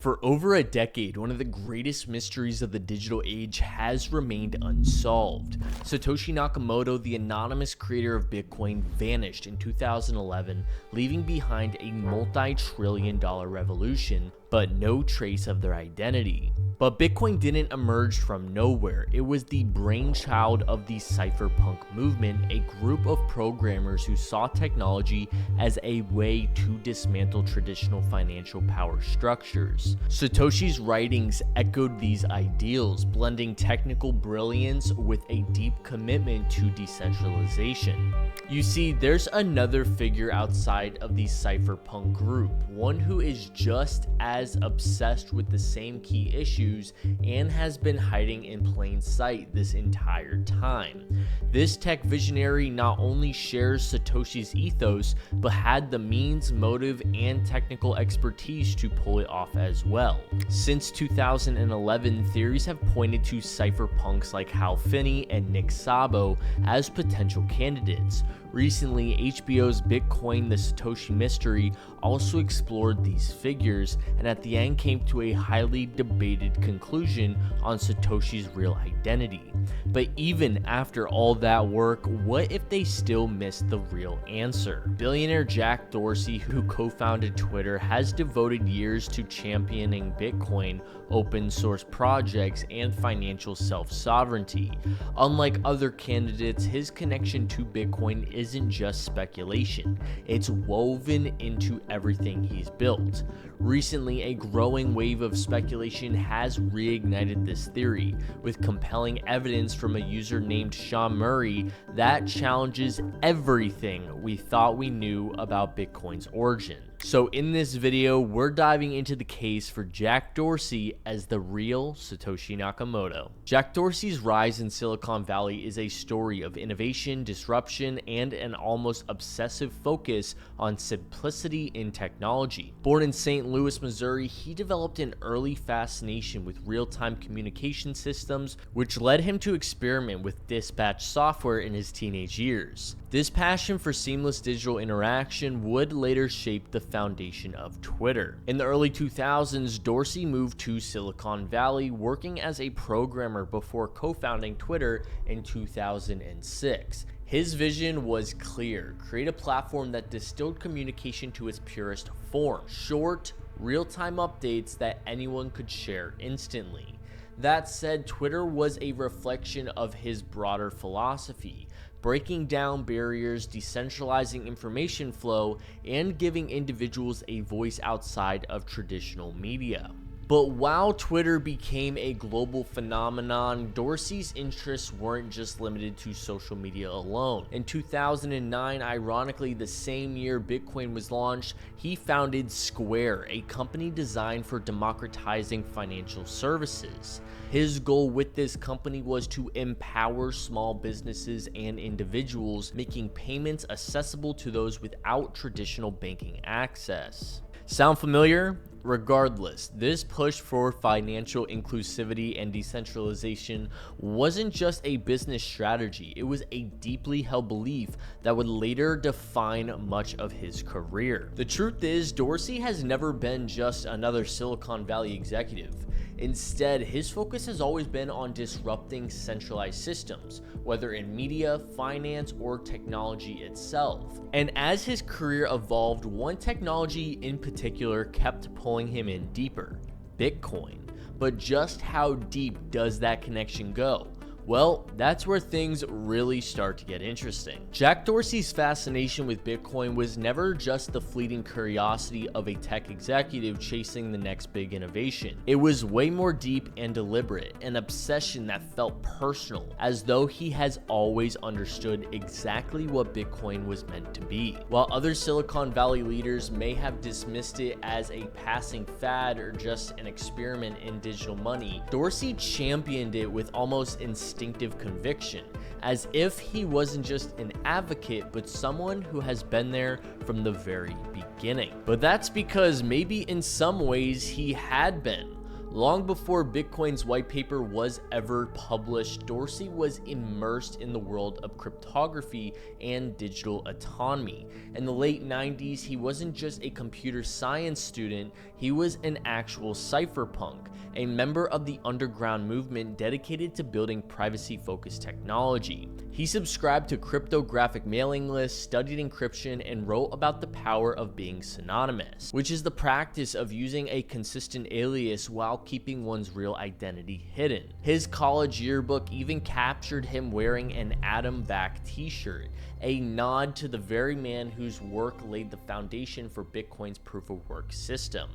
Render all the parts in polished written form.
For over a decade, one of the greatest mysteries of the digital age has remained unsolved. Satoshi Nakamoto, the anonymous creator of Bitcoin, vanished in 2011, leaving behind a multi-trillion-dollar revolution, but no trace of their identity. But Bitcoin didn't emerge from nowhere. It was the brainchild of the cypherpunk movement, a group of programmers who saw technology as a way to dismantle traditional financial power structures. Satoshi's writings echoed these ideals, blending technical brilliance with a deep commitment to decentralization. You see, there's another figure outside of the cypherpunk group, one who is just as obsessed with the same key issues and has been hiding in plain sight this entire time. This tech visionary not only shares Satoshi's ethos, but had the means, motive, and technical expertise to pull it off as well. Since 2011, theories have pointed to cypherpunks like Hal Finney and Nick Szabo as potential candidates. Recently, HBO's Bitcoin: The Satoshi Mystery also explored these figures, and at the end came to a highly debated conclusion on Satoshi's real identity. But even after all that work, what if they still missed the real answer? Billionaire Jack Dorsey, who co-founded Twitter, has devoted years to championing Bitcoin, open source projects, and financial self-sovereignty. Unlike other candidates, his connection to Bitcoin isn't just speculation, it's woven into everything he's built. Recently, a growing wave of speculation has reignited this theory, with compelling evidence from a user named Sean Murray that challenges everything we thought we knew about Bitcoin's origin. So in this video, we're diving into the case for Jack Dorsey as the real Satoshi Nakamoto. Jack Dorsey's rise in Silicon Valley is a story of innovation, disruption, and an almost obsessive focus on simplicity in technology. Born in St. Louis, Missouri, he developed an early fascination with real-time communication systems, which led him to experiment with dispatch software in his teenage years. This passion for seamless digital interaction would later shape the foundation of Twitter. In the early 2000s, Dorsey moved to Silicon Valley, working as a programmer before co-founding Twitter in 2006. His vision was clear: create a platform that distilled communication to its purest form, short, real-time updates that anyone could share instantly. That said, Twitter was a reflection of his broader philosophy: breaking down barriers, decentralizing information flow, and giving individuals a voice outside of traditional media. But while Twitter became a global phenomenon, Dorsey's interests weren't just limited to social media alone. In 2009, ironically the same year Bitcoin was launched, he founded Square, a company designed for democratizing financial services. His goal with this company was to empower small businesses and individuals, making payments accessible to those without traditional banking access. Sound familiar? Regardless, this push for financial inclusivity and decentralization wasn't just a business strategy, it was a deeply held belief that would later define much of his career. The truth is, Dorsey has never been just another Silicon Valley executive. Instead, his focus has always been on disrupting centralized systems, whether in media, finance, or technology itself. And as his career evolved, one technology in particular kept pulling him in deeper: Bitcoin. But just how deep does that connection go? Well, that's where things really start to get interesting. Jack Dorsey's fascination with Bitcoin was never just the fleeting curiosity of a tech executive chasing the next big innovation. It was way more deep and deliberate, an obsession that felt personal, as though he has always understood exactly what Bitcoin was meant to be. While other Silicon Valley leaders may have dismissed it as a passing fad or just an experiment in digital money, Dorsey championed it with almost instinctive conviction, as if he wasn't just an advocate but someone who has been there from the very beginning. But that's because maybe in some ways he had been. Long before Bitcoin's white paper was ever published, Dorsey was immersed in the world of cryptography and digital autonomy. In the late 90s, he wasn't just a computer science student, he was an actual cypherpunk, a member of the underground movement dedicated to building privacy-focused technology. He subscribed to cryptographic mailing lists, studied encryption, and wrote about the power of being synonymous, which is the practice of using a consistent alias while keeping one's real identity hidden. His college yearbook even captured him wearing an Adam Back t-shirt, a nod to the very man whose work laid the foundation for Bitcoin's proof-of-work system.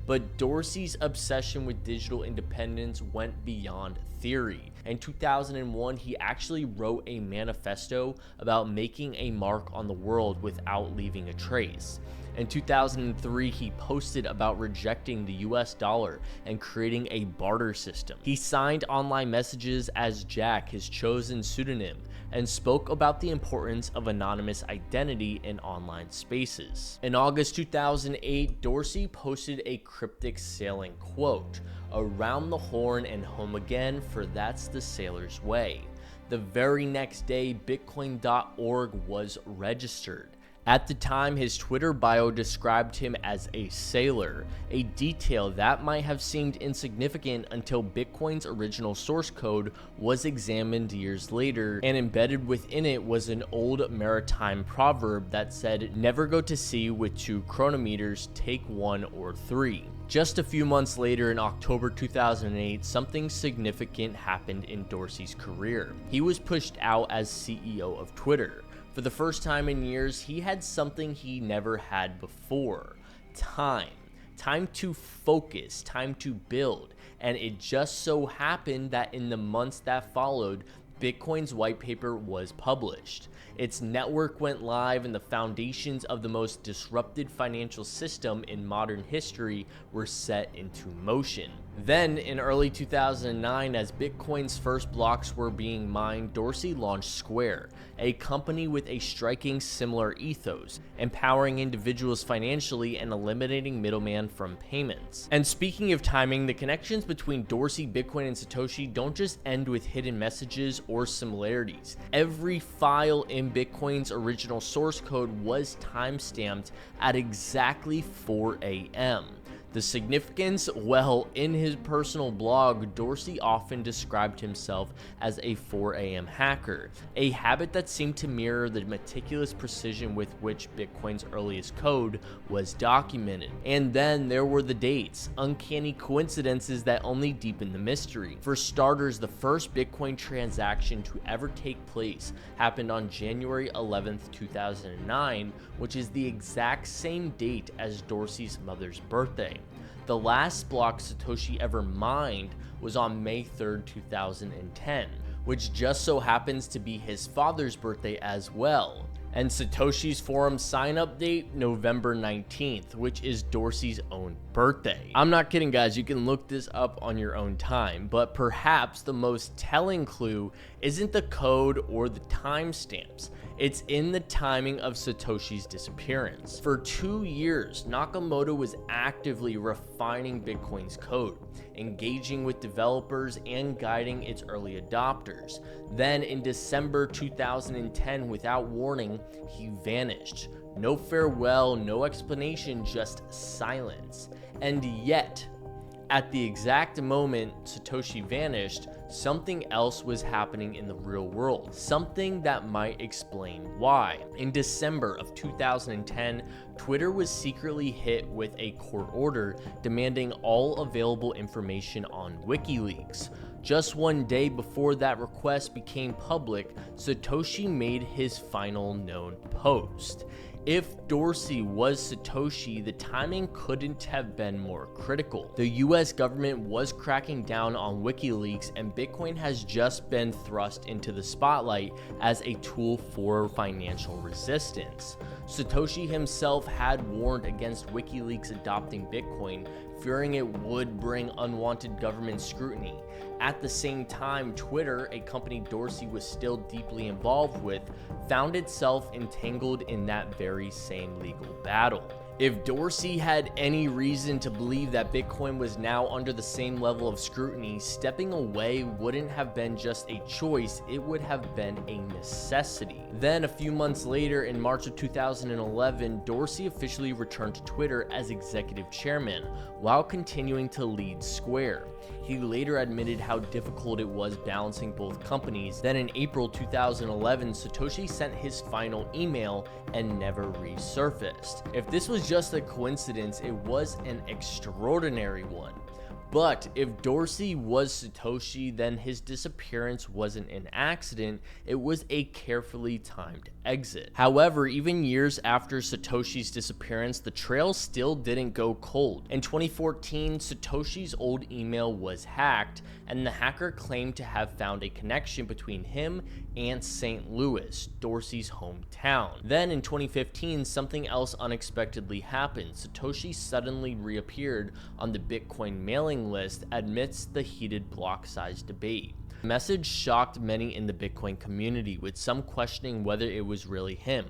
But Dorsey's obsession with digital independence went beyond theory. In 2001, he actually wrote a manifesto about making a mark on the world without leaving a trace. In 2003, he posted about rejecting the US dollar and creating a barter system. He signed online messages as Jack, his chosen pseudonym, and spoke about the importance of anonymous identity in online spaces. In August 2008, Dorsey posted a cryptic sailing quote, "Around the Horn and home again, for that's the sailor's way." The very next day, Bitcoin.org was registered. At the time, his Twitter bio described him as a sailor, a detail that might have seemed insignificant until Bitcoin's original source code was examined years later, and embedded within it was an old maritime proverb that said, "Never go to sea with 2 chronometers, take 1 or 3. Just a few months later, in October 2008, something significant happened in Dorsey's career. He was pushed out as CEO of Twitter. For the first time in years, he had something he never had before: time. Time to focus, time to build. And it just so happened that in the months that followed, Bitcoin's white paper was published. Its network went live and the foundations of the most disrupted financial system in modern history were set into motion. Then, in early 2009, as Bitcoin's first blocks were being mined, Dorsey launched Square, a company with a striking similar ethos, empowering individuals financially and eliminating middlemen from payments. And speaking of timing, the connections between Dorsey, Bitcoin, and Satoshi don't just end with hidden messages or similarities. Every file in Bitcoin's original source code was timestamped at exactly 4 a.m. The significance? Well, in his personal blog, Dorsey often described himself as a 4 a.m. hacker, a habit that seemed to mirror the meticulous precision with which Bitcoin's earliest code was documented. And then there were the dates, uncanny coincidences that only deepened the mystery. For starters, the first Bitcoin transaction to ever take place happened on January 11th, 2009, which is the exact same date as Dorsey's mother's birthday. The last block Satoshi ever mined was on May 3rd, 2010, which just so happens to be his father's birthday as well. And Satoshi's forum sign-up date, November 19th, which is Dorsey's own birthday. I'm not kidding, guys, you can look this up on your own time, but perhaps the most telling clue isn't the code or the timestamps. It's in the timing of Satoshi's disappearance. For 2 years, Nakamoto was actively refining Bitcoin's code, engaging with developers and guiding its early adopters. Then in December 2010, without warning, he vanished. No farewell, no explanation, just silence. And yet, at the exact moment Satoshi vanished, something else was happening in the real world, something that might explain why. In December of 2010, Twitter was secretly hit with a court order demanding all available information on WikiLeaks. Just one day before that request became public, Satoshi made his final known post. If Dorsey was Satoshi, the timing couldn't have been more critical. The US government was cracking down on WikiLeaks, and Bitcoin has just been thrust into the spotlight as a tool for financial resistance. Satoshi himself had warned against WikiLeaks adopting Bitcoin, fearing it would bring unwanted government scrutiny. At the same time, Twitter, a company Dorsey was still deeply involved with, found itself entangled in that very same legal battle. If Dorsey had any reason to believe that Bitcoin was now under the same level of scrutiny, stepping away wouldn't have been just a choice, it would have been a necessity. Then a few months later, in March of 2011, Dorsey officially returned to Twitter as executive chairman, while continuing to lead Square. He later admitted how difficult it was balancing both companies. Then in April 2011, Satoshi sent his final email and never resurfaced. If this was just a coincidence, it was an extraordinary one. But if Dorsey was Satoshi, then his disappearance wasn't an accident, it was a carefully timed exit. However, even years after Satoshi's disappearance, the trail still didn't go cold. In 2014, Satoshi's old email was hacked, and the hacker claimed to have found a connection between him and St. Louis, Dorsey's hometown. Then in 2015, something else unexpectedly happened. Satoshi suddenly reappeared on the Bitcoin mailing list amidst the heated block size debate. The message shocked many in the Bitcoin community, with some questioning whether it was really him.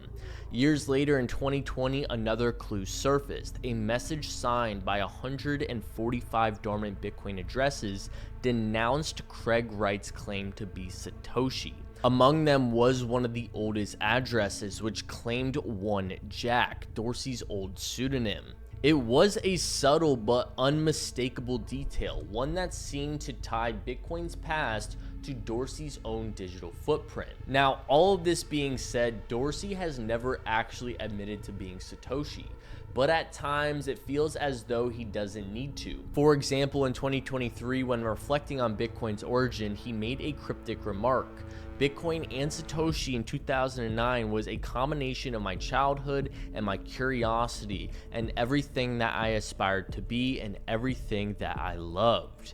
Years later in 2020, another clue surfaced. A message signed by 145 dormant Bitcoin addresses denounced Craig Wright's claim to be Satoshi. Among them was one of the oldest addresses, which claimed one Jack, Dorsey's old pseudonym. It was a subtle but unmistakable detail, one that seemed to tie Bitcoin's past to Dorsey's own digital footprint. Now, all of this being said, Dorsey has never actually admitted to being Satoshi, but at times it feels as though he doesn't need to. For example, in 2023, when reflecting on Bitcoin's origin, he made a cryptic remark. Bitcoin and Satoshi in 2009 was a combination of my childhood and my curiosity and everything that I aspired to be and everything that I loved.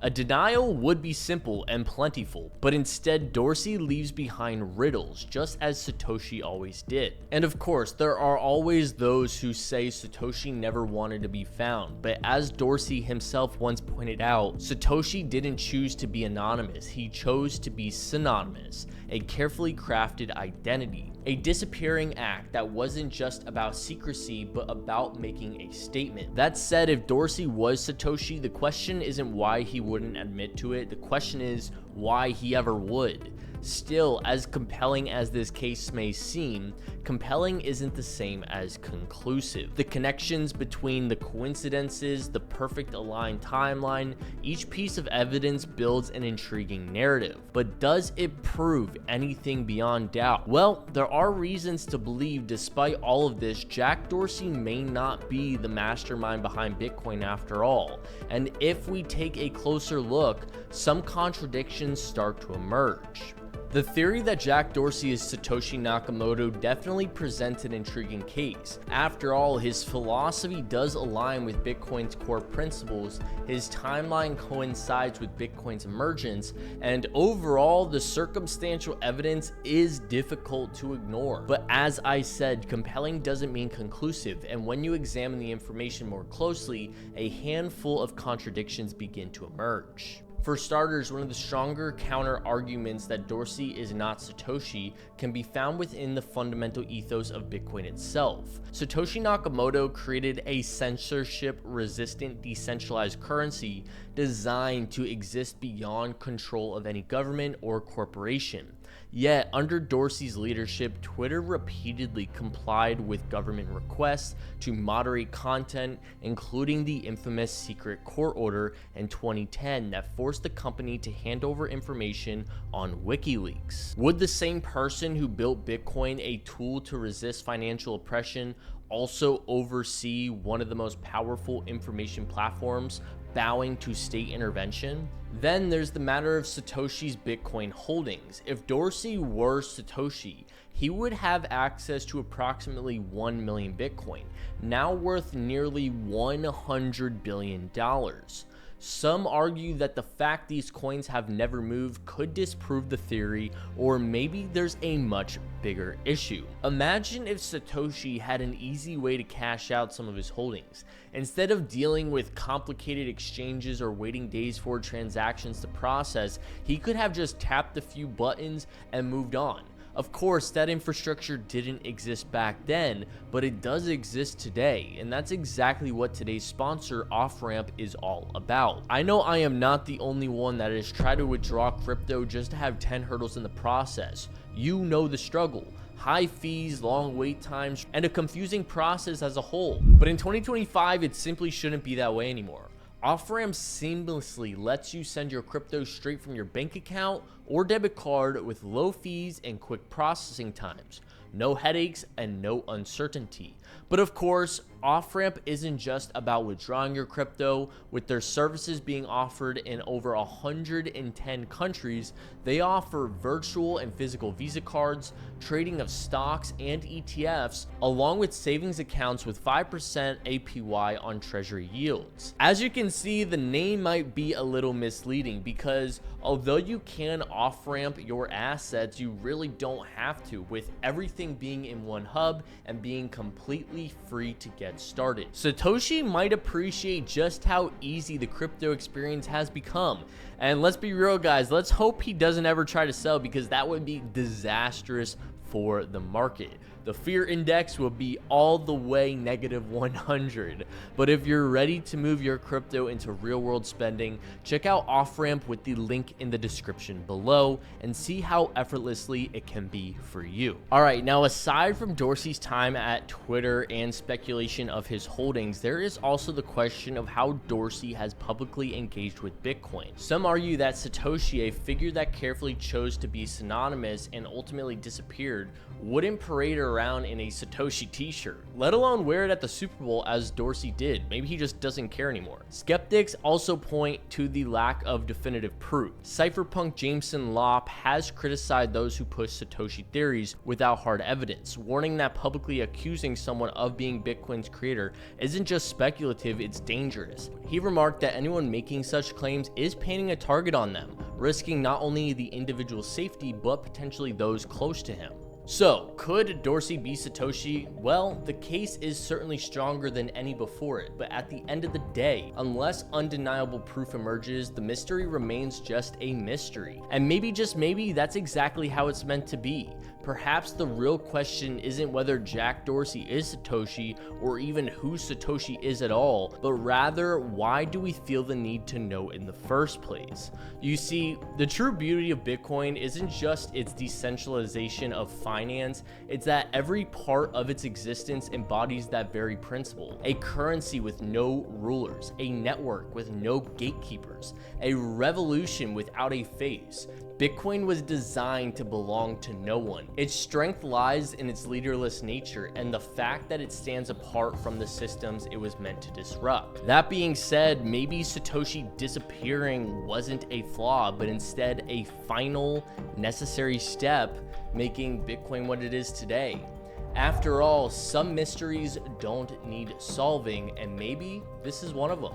A denial would be simple and plentiful, but instead Dorsey leaves behind riddles, just as Satoshi always did. And of course, there are always those who say Satoshi never wanted to be found, but as Dorsey himself once pointed out, Satoshi didn't choose to be anonymous, he chose to be synonymous, a carefully crafted identity. A disappearing act that wasn't just about secrecy, but about making a statement. That said, if Dorsey was Satoshi, the question isn't why he wouldn't admit to it, the question is why he ever would. Still, as compelling as this case may seem, compelling isn't the same as conclusive. The connections between the coincidences, the perfect aligned timeline, each piece of evidence builds an intriguing narrative. But does it prove anything beyond doubt? Well, there are reasons to believe despite all of this, Jack Dorsey may not be the mastermind behind Bitcoin after all. And if we take a closer look, some contradictions start to emerge. The theory that Jack Dorsey is Satoshi Nakamoto definitely presents an intriguing case. After all, his philosophy does align with Bitcoin's core principles, his timeline coincides with Bitcoin's emergence, and overall, the circumstantial evidence is difficult to ignore. But as I said, compelling doesn't mean conclusive, and when you examine the information more closely, a handful of contradictions begin to emerge. For starters, one of the stronger counter-arguments that Dorsey is not Satoshi can be found within the fundamental ethos of Bitcoin itself. Satoshi Nakamoto created a censorship-resistant decentralized currency designed to exist beyond control of any government or corporation. Yet, under Dorsey's leadership, Twitter repeatedly complied with government requests to moderate content, including the infamous secret court order in 2010 that forced the company to hand over information on WikiLeaks. Would the same person who built Bitcoin, a tool to resist financial oppression, also oversee one of the most powerful information platforms, bowing to state intervention? Then there's the matter of Satoshi's Bitcoin holdings. If Dorsey were Satoshi, he would have access to approximately 1 million Bitcoin, now worth nearly $100 billion. Some argue that the fact these coins have never moved could disprove the theory, or maybe there's a much bigger issue. Imagine if Satoshi had an easy way to cash out some of his holdings. Instead of dealing with complicated exchanges or waiting days for transactions to process, he could have just tapped a few buttons and moved on. Of course, that infrastructure didn't exist back then, but it does exist today, and that's exactly what today's sponsor, OffRamp, is all about. I know I am not the only one that has tried to withdraw crypto just to have 10 hurdles in the process. You know the struggle. High fees, long wait times, and a confusing process as a whole. But in 2025, it simply shouldn't be that way anymore. OffRamp seamlessly lets you send your crypto straight from your bank account or debit card with low fees and quick processing times. No headaches and no uncertainty. But of course, OffRamp isn't just about withdrawing your crypto. With their services being offered in over 110 countries, they offer virtual and physical Visa cards, trading of stocks and ETFs, along with savings accounts with 5% APY on treasury yields. As you can see, the name might be a little misleading because although you can off-ramp your assets, you really don't have to, with everything being in one hub and being completely free to get started. Satoshi might appreciate just how easy the crypto experience has become. And let's be real, guys, let's hope he doesn't ever try to sell, because that would be disastrous for the market. The fear index will be all the way negative 100. But if you're ready to move your crypto into real world spending, check out OffRamp with the link in the description below and see how effortlessly it can be for you. All right, now aside from Dorsey's time at Twitter and speculation of his holdings, there is also the question of how Dorsey has publicly engaged with Bitcoin. Some argue that Satoshi, a figure that carefully chose to be synonymous and ultimately disappeared, wouldn't parade around in a Satoshi t-shirt, let alone wear it at the Super Bowl as Dorsey did. Maybe he just doesn't care anymore. Skeptics also point to the lack of definitive proof. Cypherpunk Jameson Lopp has criticized those who push Satoshi theories without hard evidence, warning that publicly accusing someone of being Bitcoin's creator isn't just speculative, it's dangerous. He remarked that anyone making such claims is painting a target on them, risking not only the individual's safety but potentially those close to him. So, could Dorsey be Satoshi? Well, the case is certainly stronger than any before it, but at the end of the day, unless undeniable proof emerges, the mystery remains just a mystery. And maybe, just maybe, that's exactly how it's meant to be. Perhaps the real question isn't whether Jack Dorsey is Satoshi or even who Satoshi is at all, but rather, why do we feel the need to know in the first place? You see, the true beauty of Bitcoin isn't just its decentralization of finance, it's that every part of its existence embodies that very principle. A currency with no rulers, a network with no gatekeepers, a revolution without a face. Bitcoin was designed to belong to no one. Its strength lies in its leaderless nature and the fact that it stands apart from the systems it was meant to disrupt. That being said, maybe Satoshi disappearing wasn't a flaw, but instead a final, necessary step making Bitcoin what it is today. After all, some mysteries don't need solving, and maybe this is one of them.